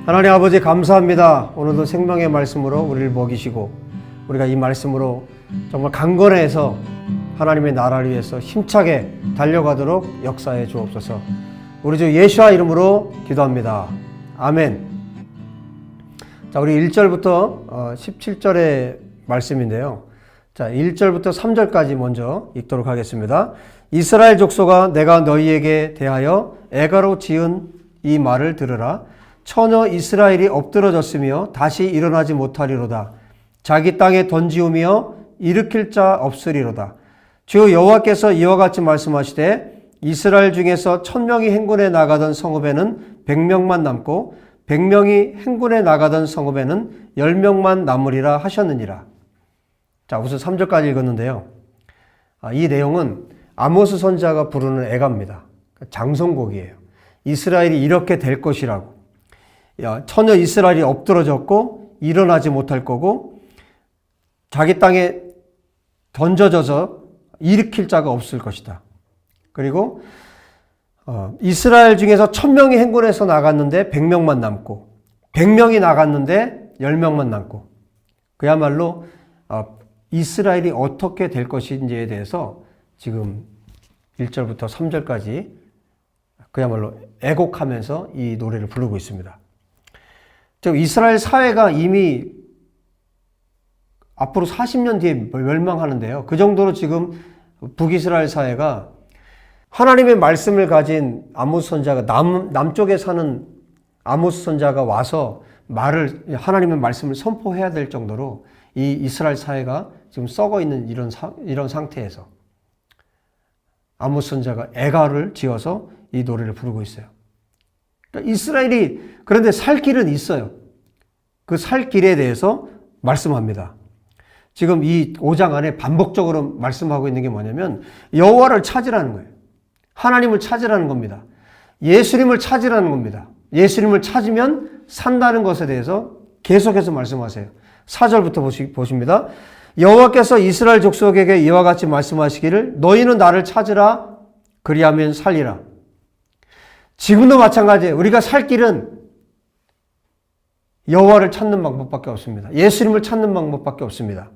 하나님 아버지 감사합니다. 오늘도 생명의 말씀으로 우리를 먹이시고 우리가 이 말씀으로 정말 강건해서 하나님의 나라를 위해서 힘차게 달려가도록 역사해 주옵소서. 우리 주 예수와 이름으로 기도합니다. 아멘. 자, 우리 1절부터 17절의 말씀인데요. 자, 1절부터 3절까지 먼저 읽도록 하겠습니다. 이스라엘 족속아, 내가 너희에게 대하여 애가로 지은 이 말을 들으라. 처녀 이스라엘이 엎드러졌으며 다시 일어나지 못하리로다. 자기 땅에 던지우며 일으킬 자 없으리로다. 주 여호와께서 이와 같이 말씀하시되 이스라엘 중에서 1000명이 행군에 나가던 성읍에는 100명만 남고 100명이 행군에 나가던 성읍에는 10명만 남으리라 하셨느니라. 자, 우선 3절까지 읽었는데요. 이 내용은 아모스 선지자가 부르는 애가입니다. 장송곡이에요. 이스라엘이 이렇게 될 것이라고. 처녀 이스라엘이 엎드러졌고 일어나지 못할 거고 자기 땅에 던져져서 일으킬 자가 없을 것이다. 그리고 이스라엘 중에서 1000명이 행군해서 나갔는데 100명만 남고 100명이 나갔는데 10명만 남고 그야말로 이스라엘이 어떻게 될 것인지에 대해서 지금 1절부터 3절까지 그야말로 애곡하면서 이 노래를 부르고 있습니다. 즉 이스라엘 사회가 이미 앞으로 40년 뒤에 멸망하는데요. 그 정도로 지금 북이스라엘 사회가 하나님의 말씀을 가진 아모스 선지자가 남쪽에 사는 아모스 선지자가 와서 하나님의 말씀을 선포해야 될 정도로 이 이스라엘 사회가 지금 썩어 있는 이런 상태에서 아모스 선지자가 애가를 지어서 이 노래를 부르고 있어요. 그러니까 이스라엘이 그런데 살 길은 있어요. 그 살 길에 대해서 말씀합니다. 지금 이 5장 안에 반복적으로 말씀하고 있는 게 뭐냐면 여호와를 찾으라는 거예요. 하나님을 찾으라는 겁니다. 예수님을 찾으라는 겁니다. 예수님을 찾으면 산다는 것에 대해서 계속해서 말씀하세요. 4절부터 보십니다. 여호와께서 이스라엘 족속에게 이와 같이 말씀하시기를 너희는 나를 찾으라 그리하면 살리라. 지금도 마찬가지예요. 우리가 살 길은 여호와를 찾는 방법밖에 없습니다. 예수님을 찾는 방법밖에 없습니다.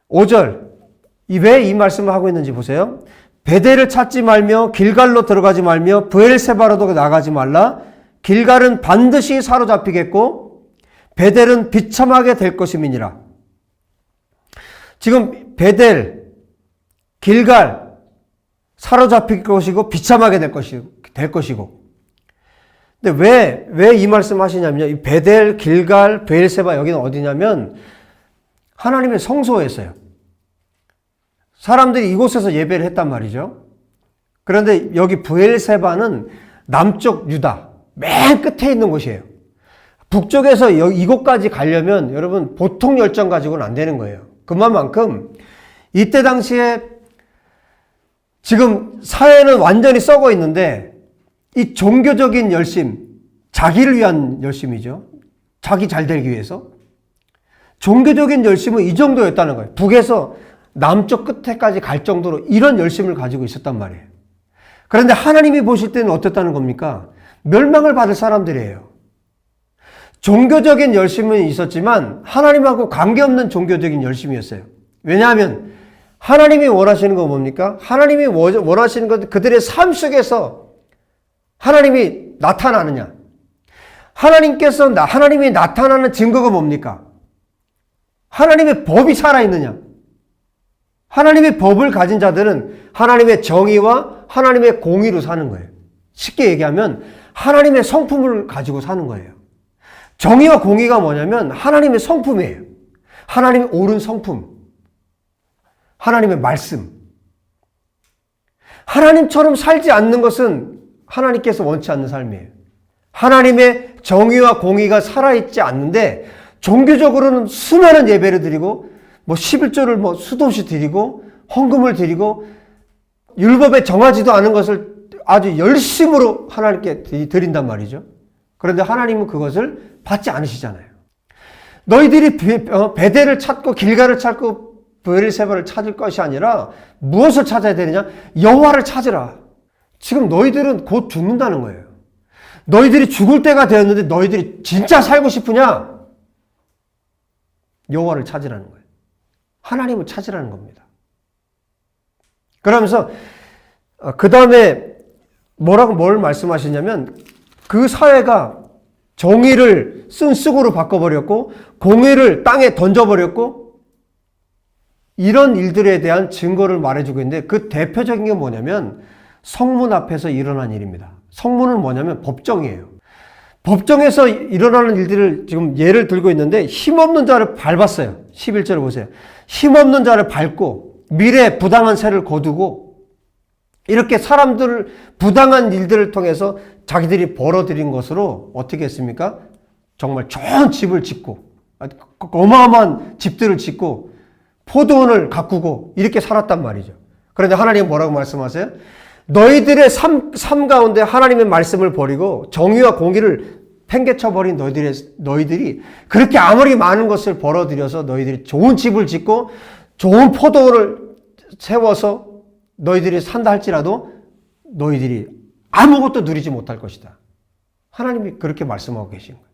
5절 왜 이 말씀을 하고 있는지 보세요. 베델을 찾지 말며 길갈로 들어가지 말며 브엘세바로도 나가지 말라. 길갈은 반드시 사로잡히겠고 베델은 비참하게 될 것임이니라. 지금 베델, 길갈 사로잡힐 것이고 비참하게 될 것이고. 근데 왜 이 말씀 하시냐면요. 이 베델, 길갈, 브엘세바 여기는 어디냐면 하나님의 성소였어요. 사람들이 이곳에서 예배를 했단 말이죠. 그런데 여기 브엘세바는 남쪽 유다 맨 끝에 있는 곳이에요. 북쪽에서 이곳까지 가려면 여러분 보통 열정 가지고는 안 되는 거예요. 그만큼 이때 당시에 지금 사회는 완전히 썩어 있는데 이 종교적인 열심, 자기를 위한 열심이죠. 자기 잘 되기 위해서. 종교적인 열심은 이 정도였다는 거예요. 북에서 남쪽 끝에까지 갈 정도로 이런 열심을 가지고 있었단 말이에요. 그런데 하나님이 보실 때는 어땠다는 겁니까? 멸망을 받을 사람들이에요. 종교적인 열심은 있었지만 하나님하고 관계없는 종교적인 열심이었어요. 왜냐하면 하나님이 원하시는 건 뭡니까? 하나님이 원하시는 건 그들의 삶 속에서 하나님이 나타나느냐? 하나님이 나타나는 증거가 뭡니까? 하나님의 법이 살아있느냐? 하나님의 법을 가진 자들은 하나님의 정의와 하나님의 공의로 사는 거예요. 쉽게 얘기하면 하나님의 성품을 가지고 사는 거예요. 정의와 공의가 뭐냐면 하나님의 성품이에요. 하나님의 옳은 성품. 하나님의 말씀. 하나님처럼 살지 않는 것은 하나님께서 원치 않는 삶이에요. 하나님의 정의와 공의가 살아있지 않는데 종교적으로는 수많은 예배를 드리고 11조를 수도 없이 드리고 헌금을 드리고 율법에 정하지도 않은 것을 아주 열심으로 하나님께 드린단 말이죠. 그런데 하나님은 그것을 받지 않으시잖아요. 너희들이 베델을 찾고 길갈을 찾고 브엘세바를 찾을 것이 아니라 무엇을 찾아야 되느냐? 여호와를 찾으라. 지금 너희들은 곧 죽는다는 거예요. 너희들이 죽을 때가 되었는데 너희들이 진짜 살고 싶으냐? 여호와를 찾으라는 거예요. 하나님을 찾으라는 겁니다. 그러면서 그 다음에 뭘 말씀하시냐면 그 사회가 정의를 쓴쑥으로 바꿔버렸고 공의를 땅에 던져버렸고 이런 일들에 대한 증거를 말해주고 있는데 그 대표적인 게 뭐냐면 성문 앞에서 일어난 일입니다. 성문은 뭐냐면 법정이에요. 법정에서 일어나는 일들을 지금 예를 들고 있는데 힘없는 자를 밟았어요. 11절을 보세요. 힘없는 자를 밟고 미래에 부당한 세를 거두고 이렇게 사람들을 부당한 일들을 통해서 자기들이 벌어들인 것으로 어떻게 했습니까? 정말 좋은 집을 짓고 어마어마한 집들을 짓고 포도원을 가꾸고 이렇게 살았단 말이죠. 그런데 하나님은 뭐라고 말씀하세요? 너희들의 삶 가운데 하나님의 말씀을 버리고 정의와 공의를 팽개쳐버린 너희들이 그렇게 아무리 많은 것을 벌어들여서 너희들이 좋은 집을 짓고 좋은 포도원을 세워서 너희들이 산다 할지라도 너희들이 아무것도 누리지 못할 것이다. 하나님이 그렇게 말씀하고 계신 거예요.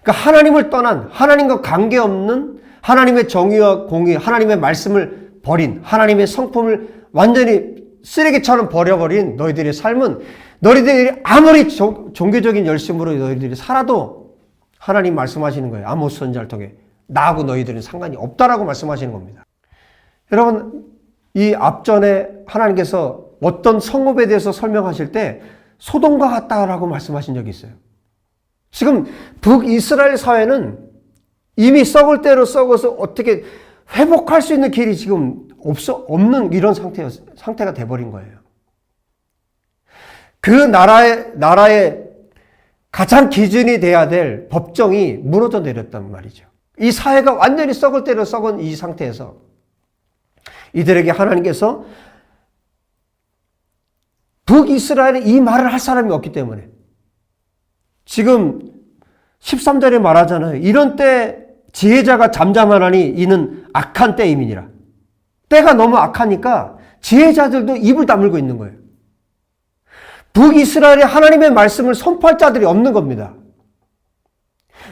그러니까 하나님을 떠난 하나님과 관계없는 하나님의 정의와 공의, 하나님의 말씀을 버린 하나님의 성품을 완전히 쓰레기처럼 버려버린 너희들의 삶은 너희들이 아무리 종교적인 열심으로 너희들이 살아도 하나님 말씀하시는 거예요. 아모스 선지자를 통해 나하고 너희들은 상관이 없다라고 말씀하시는 겁니다. 여러분 이 앞전에 하나님께서 어떤 성읍에 대해서 설명하실 때 소돔과 같다라고 말씀하신 적이 있어요. 지금 북이스라엘 사회는 이미 썩을 대로 썩어서 어떻게 회복할 수 있는 길이 지금 없는 이런 상태가 돼버린 거예요. 그 나라의 가장 기준이 돼야 될 법정이 무너져 내렸단 말이죠. 이 사회가 완전히 썩을 대로 썩은 이 상태에서 이들에게 하나님께서 북이스라엘에 이 말을 할 사람이 없기 때문에 지금 13절에 말하잖아요. 이런 때 지혜자가 잠잠하나니 이는 악한 때임이니라. 때가 너무 악하니까 지혜자들도 입을 다물고 있는 거예요. 북이스라엘에 하나님의 말씀을 선포할 자들이 없는 겁니다.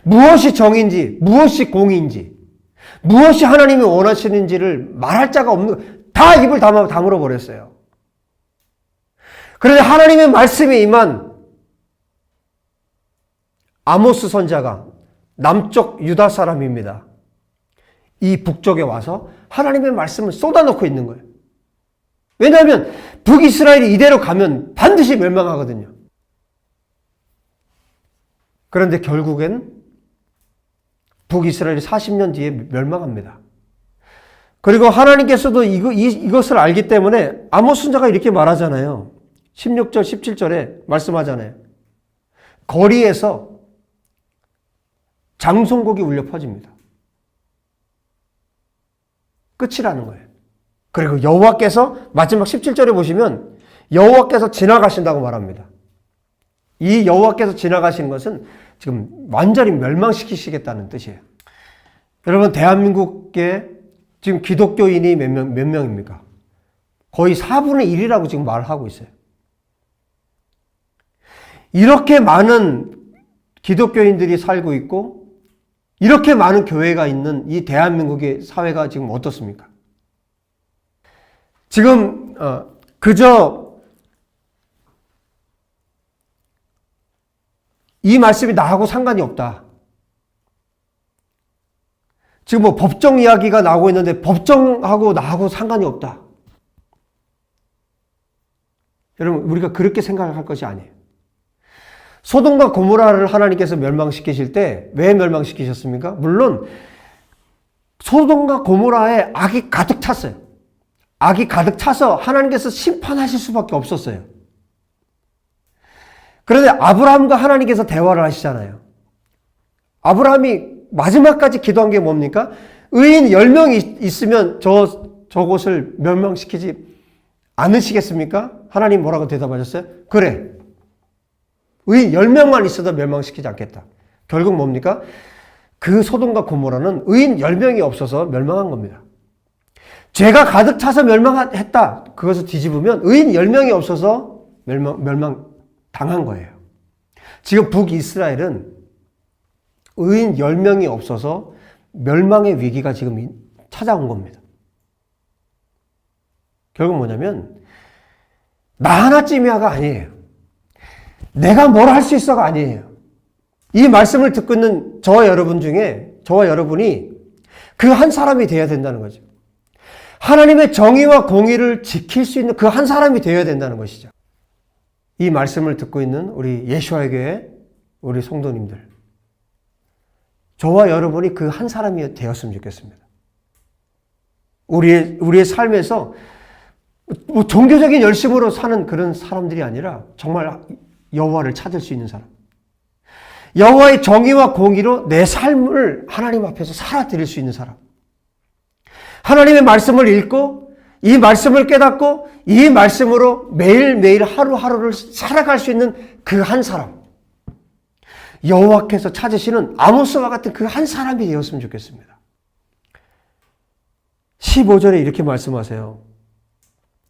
무엇이 정인지, 무엇이 공인지, 무엇이 하나님이 원하시는지를 말할 자가 없는, 다 입을 다물어 버렸어요. 그런데 하나님의 말씀이 임한 아모스 선지자가 남쪽 유다 사람입니다. 이 북쪽에 와서 하나님의 말씀을 쏟아놓고 있는 거예요. 왜냐하면 북이스라엘이 이대로 가면 반드시 멸망하거든요. 그런데 결국엔 북이스라엘이 40년 뒤에 멸망합니다. 그리고 하나님께서도 이것을 알기 때문에 아모스 선지자가 이렇게 말하잖아요. 16절, 17절에 말씀하잖아요. 거리에서 장송곡이 울려 퍼집니다. 끝이라는 거예요. 그리고 여호와께서 마지막 17절에 보시면 여호와께서 지나가신다고 말합니다. 이 여호와께서 지나가시는 것은 지금 완전히 멸망시키시겠다는 뜻이에요. 여러분 대한민국에 지금 기독교인이 몇 명입니까? 거의 4분의 1이라고 지금 말하고 있어요. 이렇게 많은 기독교인들이 살고 있고 이렇게 많은 교회가 있는 이 대한민국의 사회가 지금 어떻습니까? 지금 그저 이 말씀이 나하고 상관이 없다. 지금 뭐 법정 이야기가 나오고 있는데 법정하고 나하고 상관이 없다. 여러분 우리가 그렇게 생각할 것이 아니에요. 소돔과 고모라를 하나님께서 멸망시키실 때 왜 멸망시키셨습니까? 물론 소돔과 고모라에 악이 가득 찼어요. 악이 가득 차서 하나님께서 심판하실 수밖에 없었어요. 그런데 아브라함과 하나님께서 대화를 하시잖아요. 아브라함이 마지막까지 기도한 게 뭡니까? 의인 10명이 있으면 저곳을 멸망시키지 않으시겠습니까? 하나님 뭐라고 대답하셨어요? 그래. 의인 10명만 있어도 멸망시키지 않겠다. 결국 뭡니까? 그 소돔과 고모라는 의인 10명이 없어서 멸망한 겁니다. 죄가 가득 차서 멸망했다. 그것을 뒤집으면 의인 10명이 없어서 멸망당한 당한 거예요. 지금 북이스라엘은 의인 10명이 없어서 멸망의 위기가 지금 찾아온 겁니다. 결국 뭐냐면 나 하나쯤이야가 아니에요. 내가 뭘 할 수 있어가 아니에요. 이 말씀을 듣고 있는 저와 여러분 중에 저와 여러분이 그 한 사람이 되어야 된다는 거죠. 하나님의 정의와 공의를 지킬 수 있는 그 한 사람이 되어야 된다는 것이죠. 이 말씀을 듣고 있는 우리 예수와의 교회 우리 성도님들, 저와 여러분이 그 한 사람이 되었으면 좋겠습니다. 우리의 삶에서 뭐 종교적인 열심으로 사는 그런 사람들이 아니라 정말 여호와를 찾을 수 있는 사람, 여호와의 정의와 공의로 내 삶을 하나님 앞에서 살아드릴 수 있는 사람, 하나님의 말씀을 읽고 이 말씀을 깨닫고 이 말씀으로 매일매일 하루하루를 살아갈 수 있는 그 한 사람, 여호와께서 찾으시는 아모스와 같은 그 한 사람이 되었으면 좋겠습니다. 15절에 이렇게 말씀하세요.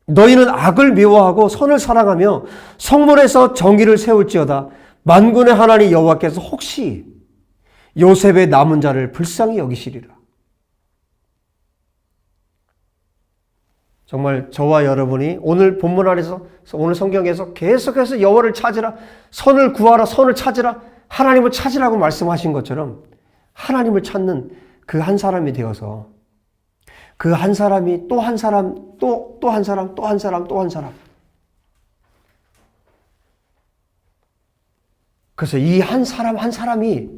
너희는 악을 미워하고 선을 사랑하며 성문에서 정의를 세울지어다. 만군의 하나님 여호와께서 혹시 요셉의 남은 자를 불쌍히 여기시리라. 정말 저와 여러분이 오늘 본문 안에서 오늘 성경에서 계속해서 여호와를 찾으라, 선을 구하라, 선을 찾으라, 하나님을 찾으라고 말씀하신 것처럼 하나님을 찾는 그 한 사람이 되어서 그 한 사람이 또 한 사람, 또 한 사람, 또 한 사람, 또 한 사람. 그래서 이 한 사람 한 사람이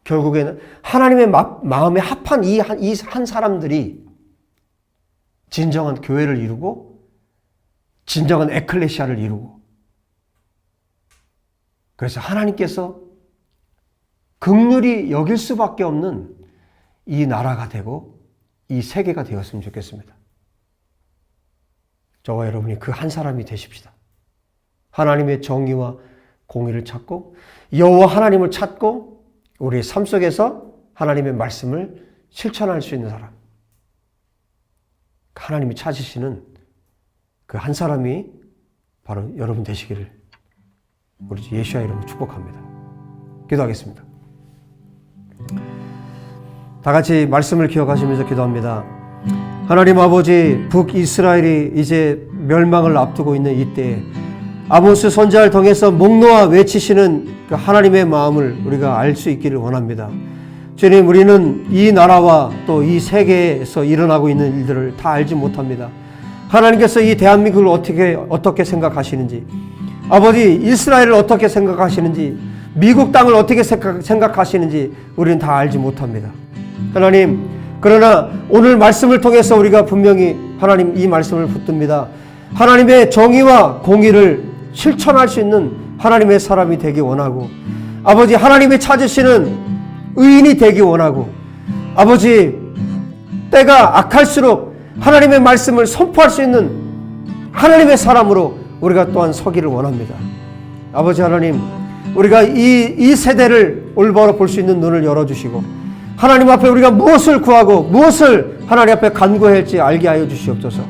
결국에는 하나님의 마음에 합한 이 한 사람들이 진정한 교회를 이루고 진정한 에클레시아를 이루고, 그래서 하나님께서 긍휼히 여길 수밖에 없는 이 나라가 되고 이 세계가 되었으면 좋겠습니다. 저와 여러분이 그 한 사람이 되십시다. 하나님의 정의와 공의를 찾고 여호와 하나님을 찾고 우리의 삶 속에서 하나님의 말씀을 실천할 수 있는 사람, 하나님이 찾으시는 그 한 사람이 바로 여러분 되시기를 우리 예수의 이름으로 축복합니다. 기도하겠습니다. 다 같이 말씀을 기억하시면서 기도합니다. 하나님 아버지, 북이스라엘이 이제 멸망을 앞두고 있는 이때에 아모스 선지자를 통해서 목 놓아 외치시는 그 하나님의 마음을 우리가 알 수 있기를 원합니다. 주님, 우리는 이 나라와 또 이 세계에서 일어나고 있는 일들을 다 알지 못합니다. 하나님께서 이 대한민국을 어떻게 생각하시는지, 아버지 이스라엘을 어떻게 생각하시는지, 미국 땅을 어떻게 생각하시는지 우리는 다 알지 못합니다. 하나님, 그러나 오늘 말씀을 통해서 우리가 분명히 하나님 이 말씀을 붙듭니다. 하나님의 정의와 공의를 실천할 수 있는 하나님의 사람이 되기 원하고, 아버지 하나님이 찾으시는 의인이 되기 원하고, 아버지 때가 악할수록 하나님의 말씀을 선포할 수 있는 하나님의 사람으로 우리가 또한 서기를 원합니다. 아버지 하나님, 우리가 이 세대를 올바로 볼 수 있는 눈을 열어주시고 하나님 앞에 우리가 무엇을 구하고 무엇을 하나님 앞에 간구해야 할지 알게 하여 주시옵소서.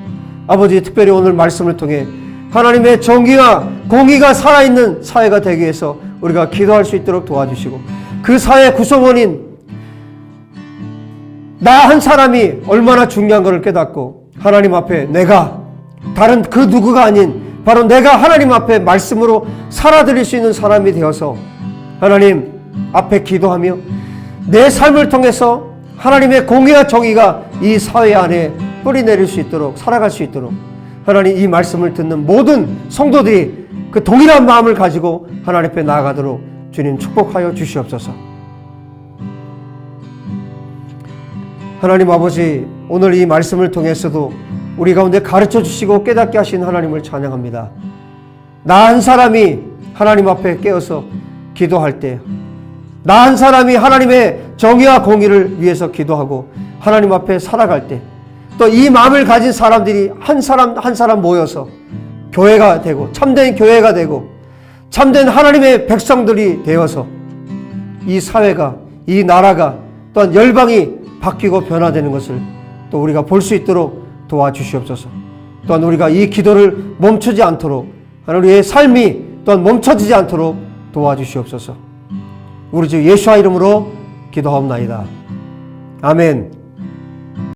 아버지, 특별히 오늘 말씀을 통해 하나님의 정의와 공의가 살아있는 사회가 되기 위해서 우리가 기도할 수 있도록 도와주시고, 그 사회의 구성원인 나 한 사람이 얼마나 중요한 것을 깨닫고 하나님 앞에 내가 다른 그 누구가 아닌 바로 내가 하나님 앞에 말씀으로 살아드릴 수 있는 사람이 되어서 하나님 앞에 기도하며 내 삶을 통해서 하나님의 공의와 정의가 이 사회 안에 뿌리내릴 수 있도록, 살아갈 수 있도록 하나님 이 말씀을 듣는 모든 성도들이 그 동일한 마음을 가지고 하나님 앞에 나아가도록 주님 축복하여 주시옵소서. 하나님 아버지, 오늘 이 말씀을 통해서도 우리 가운데 가르쳐 주시고 깨닫게 하신 하나님을 찬양합니다. 나 한 사람이 하나님 앞에 깨어서 기도할 때, 나 한 사람이 하나님의 정의와 공의를 위해서 기도하고 하나님 앞에 살아갈 때, 또 이 마음을 가진 사람들이 한 사람 한 사람 모여서 교회가 되고 참된 교회가 되고 참된 하나님의 백성들이 되어서 이 사회가, 이 나라가 또한 열방이 바뀌고 변화되는 것을 또 우리가 볼 수 있도록 도와주시옵소서. 또한 우리가 이 기도를 멈추지 않도록 우리의 삶이 또한 멈춰지지 않도록 도와주시옵소서. 우리 주 예수와 이름으로 기도하옵나이다. 아멘.